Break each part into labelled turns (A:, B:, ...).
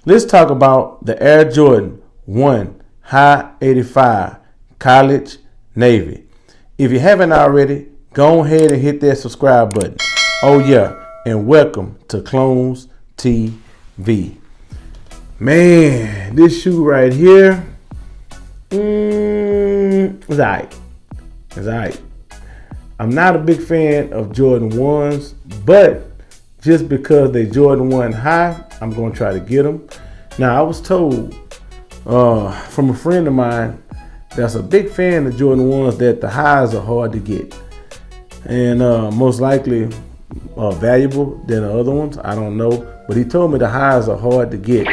A: let's talk about the Air Jordan 1 High 85 College Navy. If you haven't already, go ahead and hit that subscribe button. Oh yeah, and welcome to Clones TV. Man, this shoe right here, it's alright. It's alright. I'm not a big fan of Jordan 1s, but just because they Jordan 1 high, I'm going to try to get them. Now, I was told from a friend of mine that's a big fan of Jordan 1s that the highs are hard to get. And most likely valuable than the other ones. I don't know. But he told me the highs are hard to get.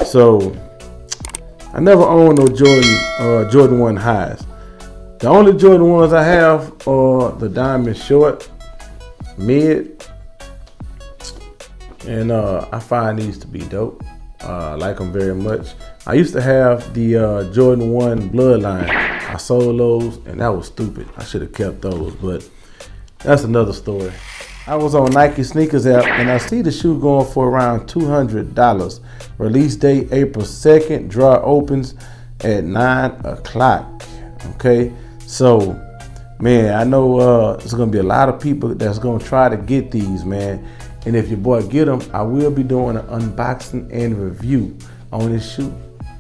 A: So, I never owned no Jordan 1 highs. The only Jordan 1s I have are the Diamond Short, Mid, and I find these to be dope. I like them very much. I used to have the Jordan 1 Bloodline. I sold those, and that was stupid. I should have kept those, but that's another story. I was on Nike Sneakers app, and I see the shoe going for around $200. Release date April 2nd. Draw opens at 9 o'clock. Okay, so man, I know there's gonna be a lot of people that's gonna try to get these, man. And if your boy get them, I will be doing an unboxing and review on this shoe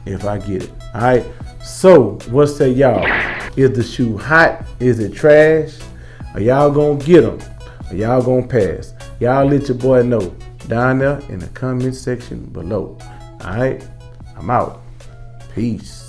A: if I get it. All right. So what say y'all? Is the shoe hot? Is it trash? Are y'all gonna get them? Are y'all gonna pass? Y'all let your boy know down there in the comment section below. All right. I'm out. Peace.